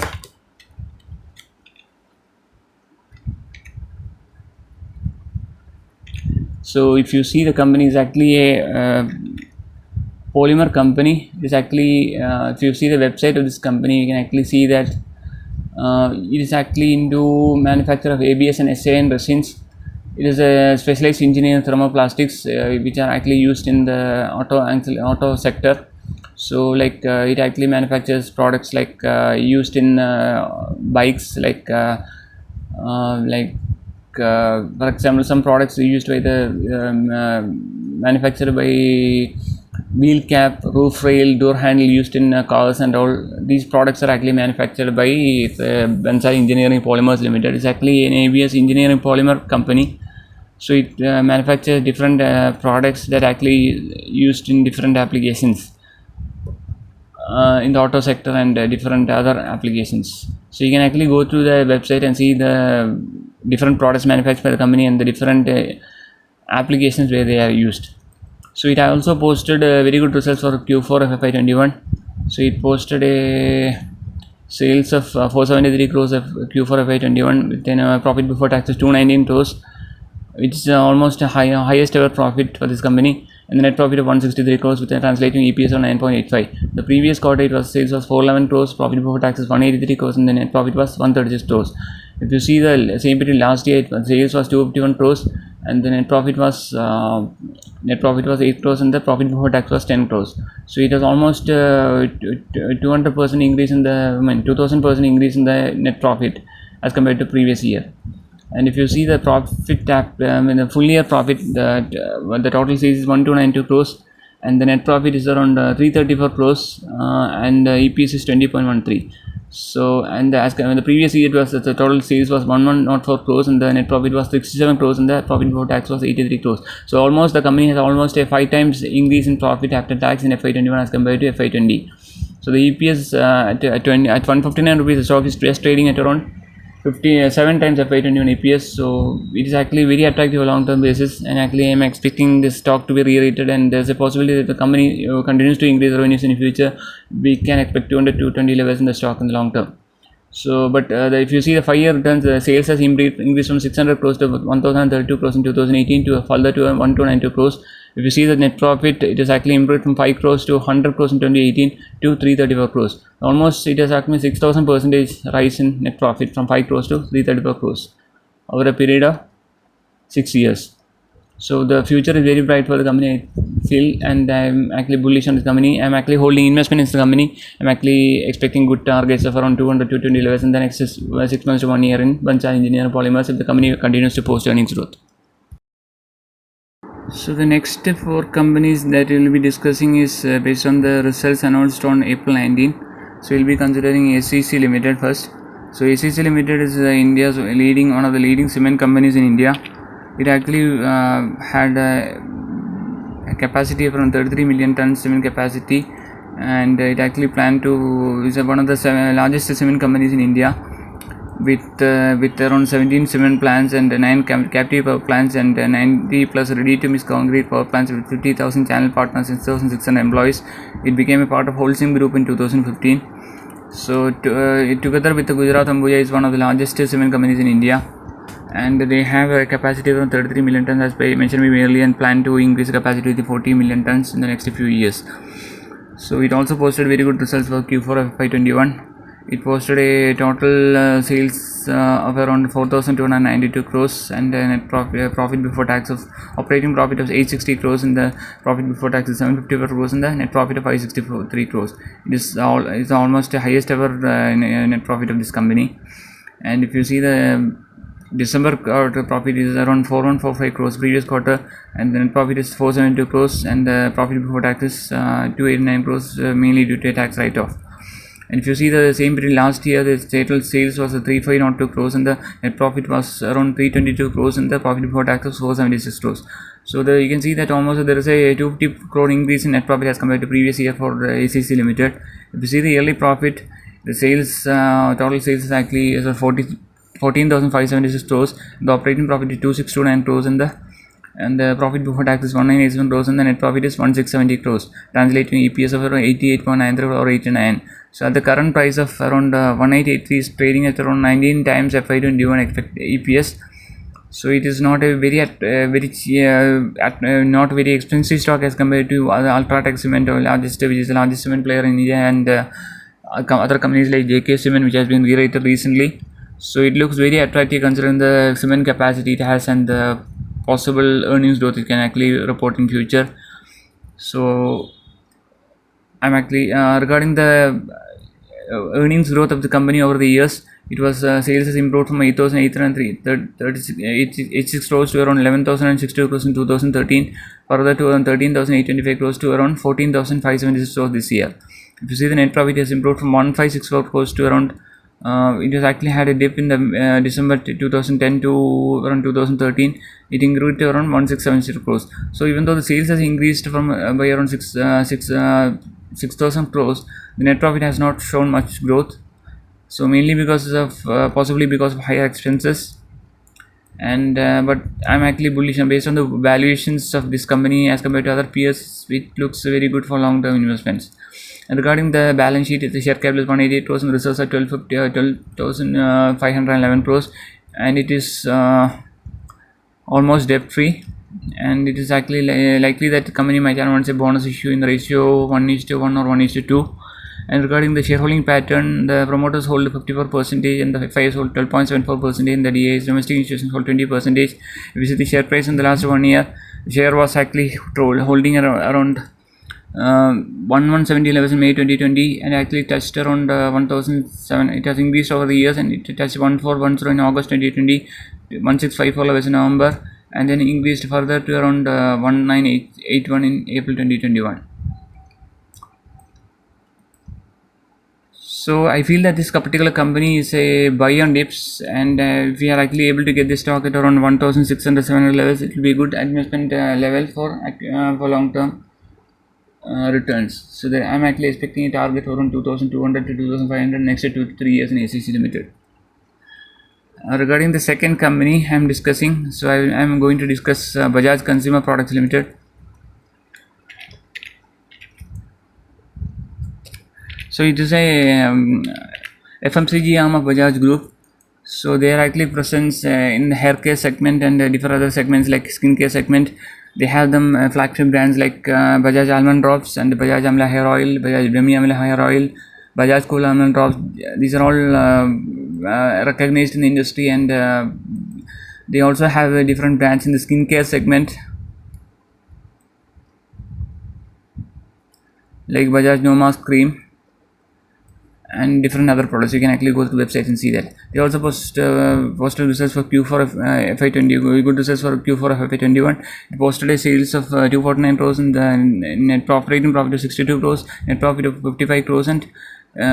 So if you see, the company is actually a polymer company. It is actually if you see the website of this company, you can actually see that it is actually into manufacture of ABS and SAN resins. It is a specialized engineer in thermoplastics which are actually used in the auto sector. So like it actually manufactures products like used in bikes, like for example, some products are used by the manufactured by wheel cap, roof rail, door handle used in cars, and all these products are actually manufactured by Bhansali Engineering Polymers Limited. It's actually an ABS engineering polymer company. So it manufactures different products that actually used in different applications in the auto sector and different other applications. So you can actually go to the website and see the different products manufactured by the company and the different applications where they are used. So it also posted very good results for Q4 of FY21. So it posted a sales of 473 crores of Q4 FY21 with a profit before tax of 219 crores. It's almost a highest ever profit for this company, and the net profit of 163 crores with a translating EPS of 9.85. The previous quarter sales was 411 crores, profit before tax is 183 crores, and the net profit was 136 crores. If you see the same period last year, sales was 251 crores, and the net profit was 8 crores, and the profit before tax was 10 crores. So it was almost 200% increase in the 2000% increase in the net profit as compared to previous year. And if you see the profit in the full year profit, the total sales is 1292 crores, and the net profit is around 334 crores, and EPS is 20.13. So, and as the previous year, it was the total sales was 1104 crores, and the net profit was 67 crores, and the profit before tax was 83 crores. So almost the company has almost a 5 times increase in profit after tax in FY21 as compared to FY20. So the EPS at 159 rupees, the stock is just trading at around 7 times FY21 EPS. So it is actually very attractive on long term basis, and actually I am expecting this stock to be re-rated, and there's a possibility that the company continues to increase revenues in the future. We can expect 200 to 220 levels in the stock in the long term. So, but if you see the 5-year returns, the sales has increased from 600 crores to 1032 crores in 2018 to further to 1292 crores. If you see the net profit, it has actually improved from 5 crores to 100 crores in 2018 to 334 crores. Almost it has actually 6000% rise in net profit from 5 crores to 334 crores over a period of 6 years. So the future is very bright for the company, I feel, and I'm actually bullish on the company. I'm actually holding investment in the company. I'm actually expecting good targets of around 200 to 220 levels in the next 6 months to 1 year in Bhansali Engineering Polymers if the company continues to post earnings growth. So the next 4 companies that we will be discussing is based on the results announced on April 19. So we'll be considering ACC Limited first. So ACC Limited is India's one of the leading cement companies in India. It actually had a capacity of around 33 million tons cement capacity, and it actually planned to is one of the largest cement companies in India, with around 17 cement plants and 9 captive power plants and 90 plus ready to mix concrete power plants with 50,000 channel partners and 6,600 employees. It became a part of Holcim Group in 2015. So together with the Gujarat Ambuja is one of the largest cement companies in India, and they have a capacity of around 33 million tons as I mentioned earlier, and plan to increase the capacity to 40 million tons in the next few years. So it also posted very good results for Q4 of FY21. It posted a total sales of around 4,292 crores and a net profit before tax of operating profit of 860 crores, and the profit before tax is 754 crores, and the net profit of 563 crores. It's almost the highest ever net profit of this company. And if you see the December quarter profit is around 4145 crores previous quarter, and the net profit is 472 crores, and the profit before tax is 289 crores, mainly due to a tax write-off. And if you see the same period last year, the total sales was 3502 crores, and the net profit was around 322 crores, and the profit before tax was 476 crores. So you can see that almost there is a 250 crore increase in net profit as compared to previous year for the ACC Limited. If you see the yearly profit, the sales total sales is actually 14,576 crores. The operating profit is 2629 crores, and the profit before tax is 1987 crores, and the net profit is 1670 crores, translating EPS of around 88.93 or 89. So at the current price of around 1883 is trading at around 19 times FY21 expected EPS. So it is not a not very expensive stock as compared to other Ultratech Cement, which is the largest cement player in India, and other companies like JK Cement, which has been re-rated recently. So it looks very attractive considering the cement capacity it has and the possible earnings growth it can actually report in future. So I'm actually regarding the earnings growth of the company over the years. It was sales has improved from 8,836 crores to around 11,062 crores in 2013, further to around 13,825 crores to around 14,576 crores this year. If you see, the net profit has improved from 1,564 crores to around it has actually had a dip in the December 2010 to around 2013. It increased to around 1670 crores. So even though the sales has increased from by around 6,000 crores, the net profit has not shown much growth. So mainly because of possibly because of higher expenses. And but I'm actually bullish, and based on the valuations of this company as compared to other peers, it looks very good for long-term investments. And regarding the balance sheet, the share capital is 188 crores and reserves are 12,511 crores, and it is almost debt free. and it is actually likely that the company might announce a bonus issue in the ratio 1:1 or 1:2. And regarding the shareholding pattern, the promoters hold 54% and the FIs hold 12.74%, and the DAs, domestic institutions, hold 20%. If you see the share price in the last 1 year, the share was actually holding around 1170 levels in May 2020, and actually touched around 1007. It has increased over the years, and it touched 1410 in August 2020, 1654 levels in November, and then increased further to around 1981 in April 2021. So I feel that this particular company is a buy on dips, and if we are actually able to get this stock at around 1600 700 levels, it will be a good investment level for long term returns. So that I'm actually expecting a target around 2200 to 2500 next 2 to 3 years in ACC Limited. Regarding the second company I'm discussing, so I'm going to discuss Bajaj Consumer Products Limited. So it is a FMCG arm of Bajaj Group. So they are actually present in the hair care segment and different other segments like skincare segment. They have them flagship brands like Bajaj Almond Drops and Bajaj Amla Hair Oil, Bajaj Brahmi Amla Hair Oil, Bajaj Cool Almond Drops. These are all recognized in the industry, and they also have different brands in the skincare segment like Bajaj No Mask Cream and different other products. You can actually go to the website and see that. They also posted results for Q4 of FY20, good results for Q4 of FY21. It posted a sales of 249 crores and the net operating profit of 62 crores, net profit of 55 crores, and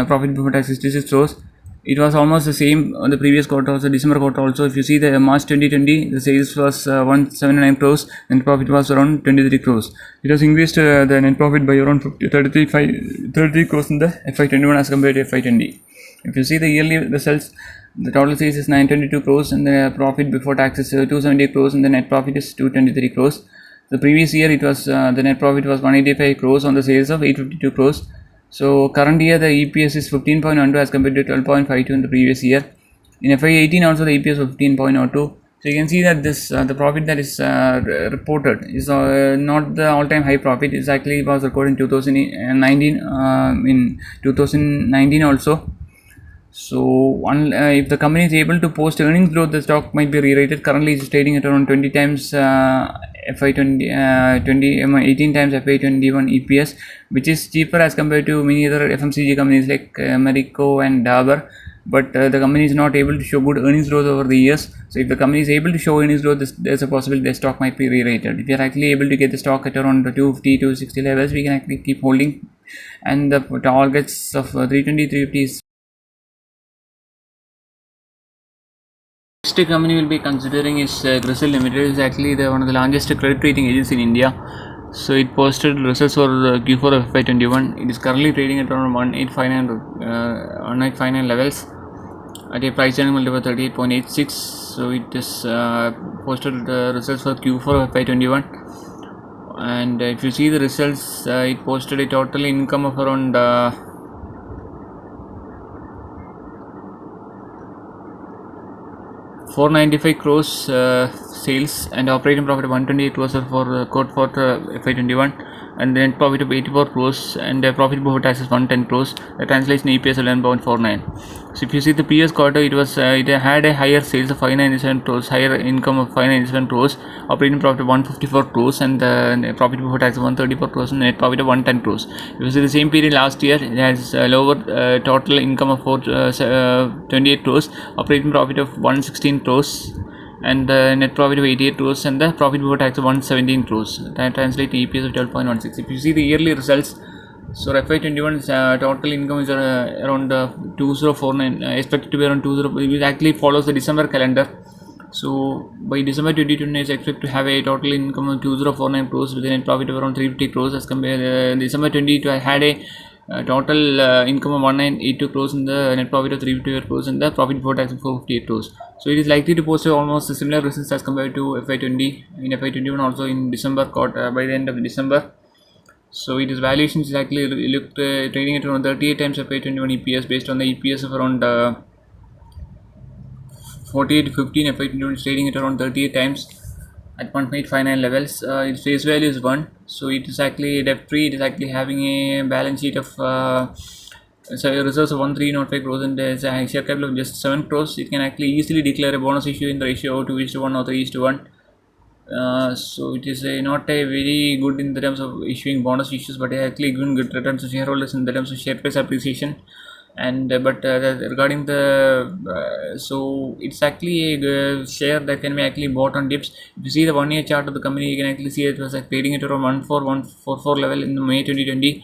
profit before tax 66 crores. It was almost the same on the previous quarter, also December quarter. Also, if you see the March 2020, the sales was 179 crores and profit was around 23 crores. It has increased the net profit by around 33 crores in the FY21 as compared to FY20. If you see the yearly results, the total sales is 922 crores and the profit before tax is 270 crores and the net profit is 223 crores. The previous year, it was the net profit was 185 crores on the sales of 852 crores. So current year the EPS is 15.12 as compared to 12.52 in the previous year. In FY18 also the EPS was 15.02. So you can see that this the profit that is reported is not the all-time high profit. It actually was recorded in 2019. In 2019 also. So if the company is able to post earnings growth, the stock might be re-rated. Currently it is trading at around 20 times FY20 18 times FY21 EPS, which is cheaper as compared to many other FMCG companies like Marico and Dabur. But the company is not able to show good earnings growth over the years. So if the company is able to show earnings growth, there's a possibility the stock might be re-rated. If we are actually able to get the stock at around 250 to 60 levels, we can actually keep holding, and the targets of 320 350 is. Next company we'll be considering is CRISIL Limited. Is actually one of the largest credit rating agents in India. So it posted results for Q4 of FY21. It is currently trading at around 1859 levels at a price earning multiple of 38.86. So it is posted results for Q4 of FY21, and if you see the results, it posted a total income of around 495 crores sales and operating profit of 128 crores for quarter FY21, and then profit of 84 crores and profit before tax is 110 crores. The translation EPS 11.49. So if you see the previous quarter, it had a higher sales of 597 crores, higher income of 597 crores, operating profit of 154 crores, and profit before tax of 134 crores, and net profit of 110 crores. If you see the same period last year, it has lower total income of 28 crores, operating profit of 116 crores, and net profit of 88 crores, and the profit before tax of 117 crores. That translates to EPS of 12.16. If you see the yearly results, so FY21 total income is around 2049, expected to be around 20. It actually follows the December calendar. So by December 2020, it's expected to have a total income of 2049 crores with a net profit of around 350 crores as compared December 2022 had a total income of 1982 crores and the net profit of 358 crores and the profit before tax of 458 crores. So it is likely to post almost similar results as compared to FY20 in FY21 also in December quarter by the end of December. So it is valuation is actually trading at around 38 times FY21 EPS based on the EPS of around 48 to 15. FY21 is trading at around 38 times. at 1.59 levels. Its face value is 1, so it is actually debt free. It is actually having a balance sheet of reserves of 1305 crores and there's a share capital of just 7 crores. It can actually easily declare a bonus issue in the ratio of 2:1 or 3:1. So it is not a very good in the terms of issuing bonus issues, but actually giving good returns to shareholders in the terms of share price appreciation. And regarding the so it's actually a share that can be actually bought on dips. If you see the 1 year chart of the company, you can actually see it was trading at around 14144 level in May 2020,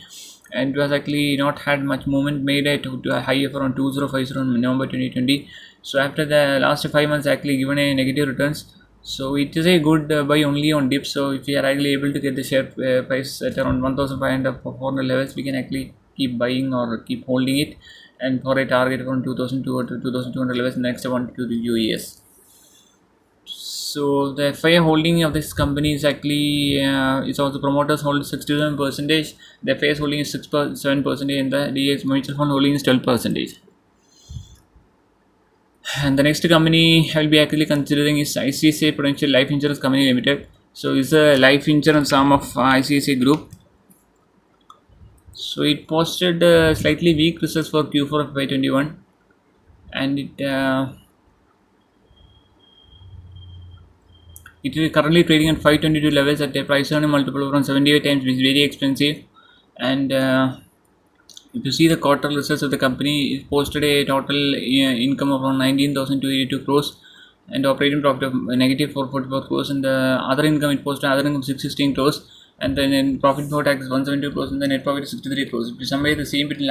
and it was actually not had much movement, made it to a high of around 2050 in November 2020. So after the last 5 months actually given a negative returns, so it is a good buy only on dips. So if we are actually able to get the share price at around 1500 or 400 levels, we can actually keep buying or keep holding it, and for a target around 2200 to 2200 levels in the next 1 to 2 years. So the FII holding of this company is actually it's also promoters hold 67%, the FII's holding is 7%, and the DX mutual fund holding is 12%. And the next company I will be actually considering is ICICI Prudential Life Insurance Company Limited. So it's a life insurance arm of ICICI Group. So it posted slightly weak results for Q4 of FY21, and it is currently trading at 522 levels at a price earning multiple of around 78 times, which is very expensive. And if you see the quarter results of the company, it posted a total income of around 19,282 crores and operating profit of negative 444 crores, and the other income it posted other income 616 crores, and then profit before tax is 172 crores, and the net profit is 63 crores. If you summarize the same period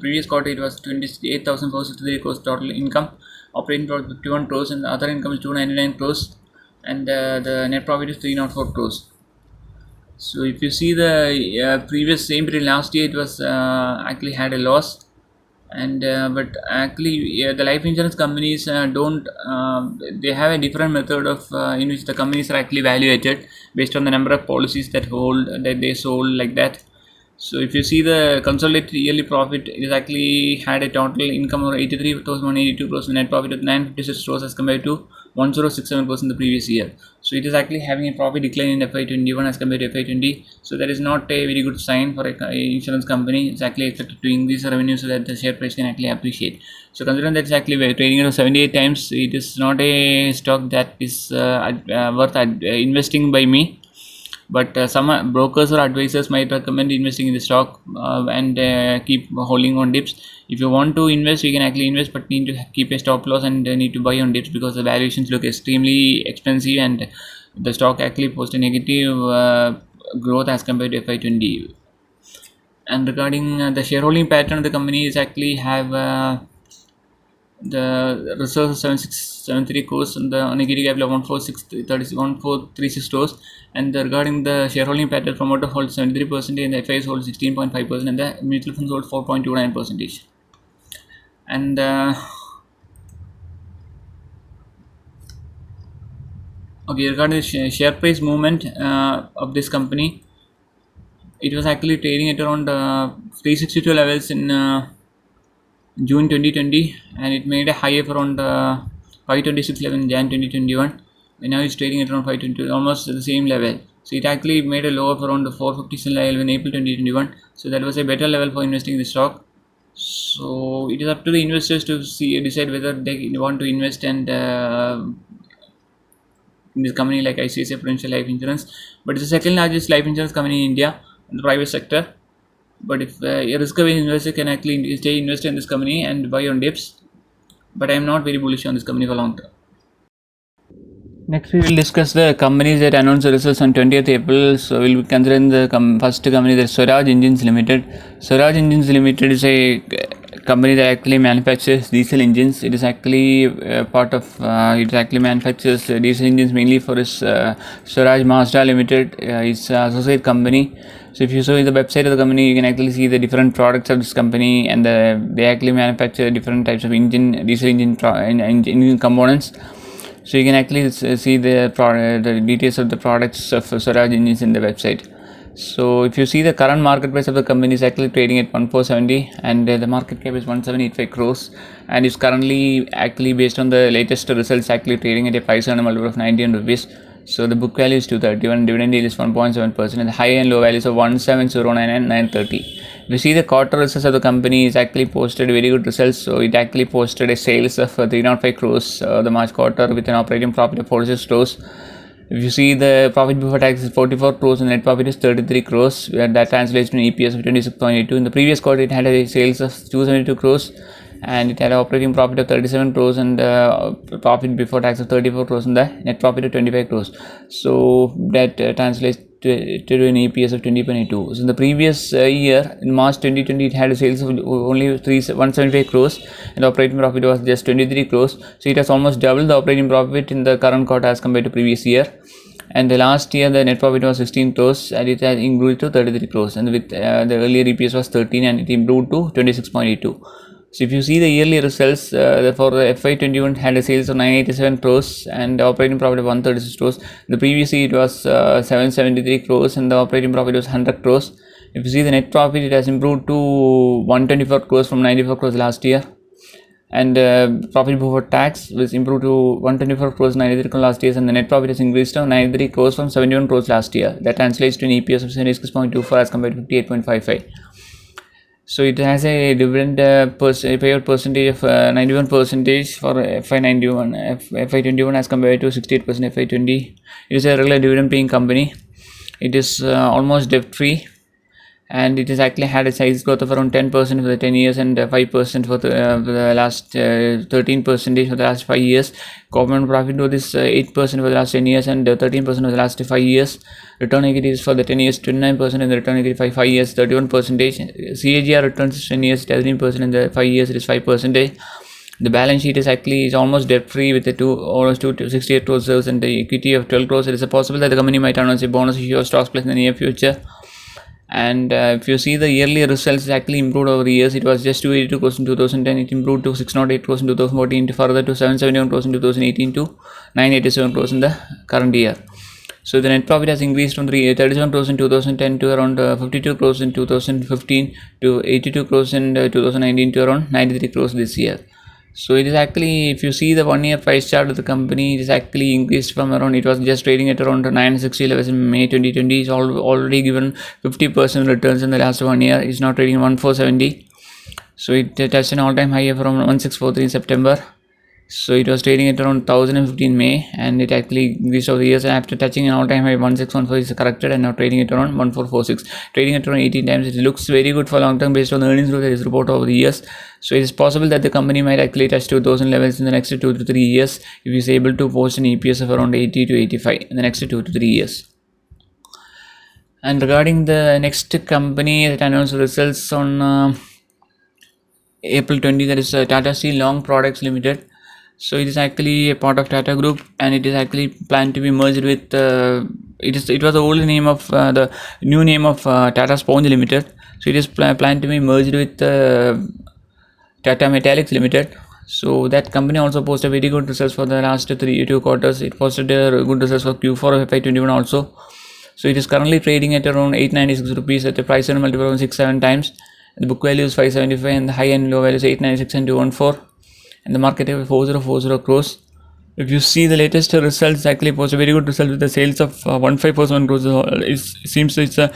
previous quarter, it was 28,463 crores total income, operating profit 51 crores, and the other income is 299 crores, and the net profit is 304 crores. So if you see the previous same period last year, it was actually had a loss, and but actually the life insurance companies don't they have a different method of in which the companies are actually evaluated based on the number of policies that they sold, like that. So if you see the consolidated yearly profit, it is actually had a total income of 83,182 crores, net profit of 956 crores as compared to 1067 crores in the previous year. So it is actually having a profit decline in FY21 as compared to FY20. So that is not a very good sign for a insurance company. It's actually expected to increase the revenue so that the share price can actually appreciate. So considering that it's actually trading at 78 times, it is not a stock that is worth investing by me. But some brokers or advisors might recommend investing in the stock and keep holding on dips. If you want to invest, you can actually invest, but need to keep a stop loss and need to buy on dips because the valuations look extremely expensive, and the stock actually post a negative growth as compared to FY20. And regarding the shareholding pattern of the company, is actually have the reserves 7673 crores and the equity capital of 1436 crores, and regarding the shareholding pattern, promoter holds 73% and the FIs hold 16.5% and the mutual funds hold 4.29%. And okay, regarding the share price movement of this company, it was actually trading at around 362 levels in June 2020, and it made a high of around 526 level in Jan 2021, and now it's trading at around 520, almost the same level. So it actually made a low of around 450 level in April 2021. So that was a better level for investing in the stock. So it is up to the investors to decide whether they want to invest and in this company like ICICI Prudential Life Insurance. But it's the second largest life insurance company in India in the private sector. But if a risk-away investor can actually stay invested in this company and buy on dips, but I am not very bullish on this company for long term. Next, we will discuss the companies that announced the results on 20th April. So, we will consider the first company, that is Swaraj Engines Limited. Swaraj Engines Limited is a company that actually manufactures diesel engines. It is actually part of, it actually manufactures diesel engines mainly for its Swaraj Mazda Limited, its associate company. So if you saw in the website of the company, you can actually see the different products of this company, and they actually manufacture different types of diesel engine components. So you can actually see the details of the products of Swaraj engines in the website. So if you see the current market price of the company is actually trading at 1470, and the market cap is 1785 crores, and it's currently actually based on the latest results actually trading at a price earner multiple of 19 rupees. So the book value is 230, dividend yield is 1.7%, and the high and low values of 1709 and 930. We see the quarter results of the company is actually posted very good results. So it actually posted a sales of 305 crores the March quarter with an operating profit of 46 crores. If you see the profit before tax is 44 crores and net profit is 33 crores, where that translates to an EPS of 26.82. In the previous quarter, it had a sales of 272 crores and it had an operating profit of 37 crores and profit before tax of 34 crores and the net profit of 25 crores. So that translates to an EPS of 20.2. So in the previous year, in March 2020, it had a sales of only 175 crores and the operating profit was just 23 crores. So it has almost doubled the operating profit in the current quarter as compared to previous year. And the last year the net profit was 16 crores and it has improved to 33 crores, and with the earlier EPS was 13 and it improved to 26.82. So if you see the yearly results for the FY21 had a sales of 987 crores and the operating profit of 136 crores. The previous year it was 773 crores and the operating profit was 100 crores. If you see the net profit, it has improved to 124 crores from 94 crores last year. And profit before tax was improved to 124 crores 93 crores last year, and the net profit has increased to 93 crores from 71 crores last year. That translates to an EPS of 76.24 as compared to 58.55. So it has a dividend payout percentage of 91% for FY21 as compared to 68% FY20. It is a regular dividend paying company. It is almost debt free, and it has actually had a size growth of around 10% for the 10 years and 5% for the last 13% for the last 5 years. Corporate profit growth is 8% for the last 10 years and 13% for the last 5 years. Return equity is for the 10 years 29% and the return equity for 5 years 31%. CAGR returns 10 years 13% and the 5 years it is 5%. The balance sheet is actually almost debt free with the almost 268 crores reserves and the equity of 12 crores. It is possible that the company might announce a bonus issue of stocks plus in the near future. And if you see the yearly results, it actually improved over the years. It was just 282 crores in 2010, it improved to 608 crores in 2014, to further to 771 crores in 2018 to 987 crores in the current year. So the net profit has increased from 37 crores in 2010 to around 52 crores in 2015 to 82 crores in 2019 to around 93 crores this year. So it is actually, if you see the 1 year price chart of the company, it is actually increased from around, it was just trading at around 960 levels in May 2020. It's already given 50% returns in the last 1 year. It's now trading 1470. So it touched an all-time high from 1643 in September. So it was trading at around 1015 May and it actually increased over the years, and after touching an all-time high 1614 is corrected and now trading at around 1446, trading at around 18 times. It looks very good for long term based on the earnings growth that is reported over the years. So it is possible that the company might actually touch 2000 levels in the next 2 to 3 years if it is able to post an EPS of around 80 to 85 in the next 2 to 3 years. And regarding the next company that announced results on April 20, that is Tata Steel Long Products Limited. So it is actually a part of Tata Group and it is actually planned to be merged with it was the old name of the new name of Tata Sponge Limited. So it is planned to be merged with Tata Metallics Limited. So that company also posted very good results for the last 2 quarters. It posted good results for Q4 of FY21 also. So it is currently trading at around 896 rupees at a price earnings multiple of 6-7 times. The book value is 575 and the high and low value is 896 and 214. And the market cap is 4040 crores. If you see the latest results, actually posted very good results with the sales of 1541 crores. It seems it's a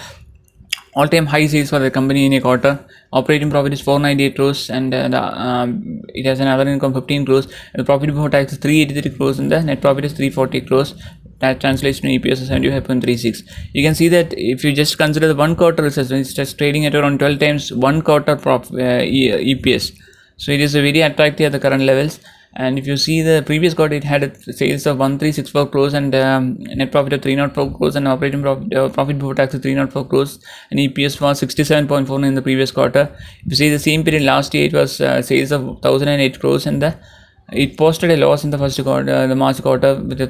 all-time high sales for the company in a quarter. Operating profit is 498 crores and it has an other income 15 crores. And the profit before tax is 383 crores and the net profit is 340 crores. That translates to an EPS of 75.36. You can see that if you just consider the 1 quarter results, it's just trading at around 12 times 1 quarter EPS. So it is a very attractive at the current levels. And if you see the previous quarter, it had sales of 1364 crores and net profit of 304 crores and operating profit before tax of 304 crores and EPS was 67.4 in the previous quarter. If you see the same period last year, it was sales of 1008 crores and it posted a loss in the first quarter, the March quarter, with a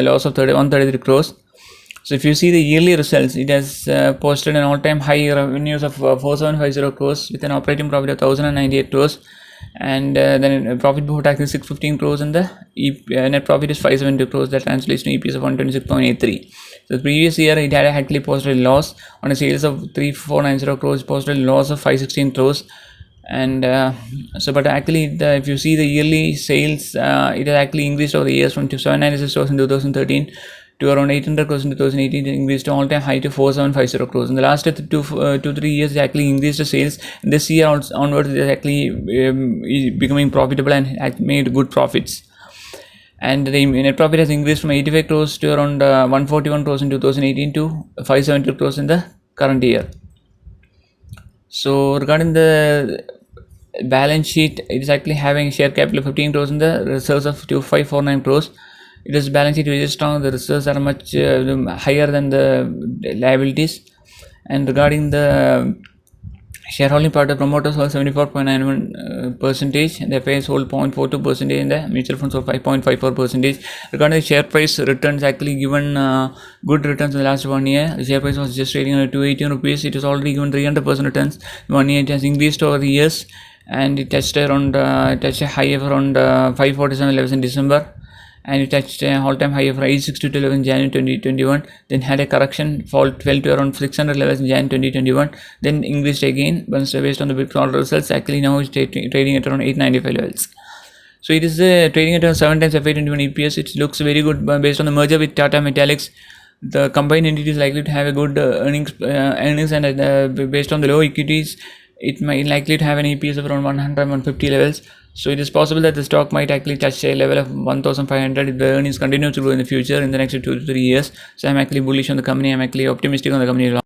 loss of 133 crores. So if you see the yearly results, it has posted an all-time high revenues of 4750 crores with an operating profit of 1098 crores. and then profit before tax is 615 crores, and the net profit is 572 crores. That translates to EPS of 126.83. So the previous year it had actually posted a loss on a sales of 3490 crores, posted a loss of 516 crores. And but actually if you see the yearly sales, it has actually increased over the years from 796 crores in 2013 to around 800 crores in 2018. It increased to all-time high to 4750 crores. In the last 2-3 years, it actually increased the sales. This year onwards, it is actually becoming profitable and made good profits. And the net profit has increased from 85 crores to around 141 crores in 2018 to 570 crores in the current year. So regarding the balance sheet, it is actually having share capital of 15 crores and the reserves of 2549 crores. It is balance sheet very strong. The reserves are much higher than the liabilities. And regarding the shareholding part, the promoters hold 74.91%, the FIs hold 0.42%, and the mutual funds hold 5.54%. Regarding the share price returns, actually given good returns in the last 1 year. The share price was just trading at 218 rupees. It was already given 300% returns. 1 year it has increased over the years, and it touched around touched a high of around 547 levels in December, and it touched an all-time high of 862 levels in January 2021. Then had a correction, fell to around 600 levels in January 2021. Then increased again, but based on the big order results, actually now it's trading at around 895 levels. So it is trading at around 7 times FY21 EPS. It looks very good based on the merger with Tata Metallics. The combined entity is likely to have a good earnings, and based on the low equities, it might likely to have an EPS of around 100-150 levels. So it is possible that the stock might actually touch a level of 1,500 if the earnings continue to grow in the future in the next 2 to 3 years. So I'm actually bullish on the company. I'm actually optimistic on the company.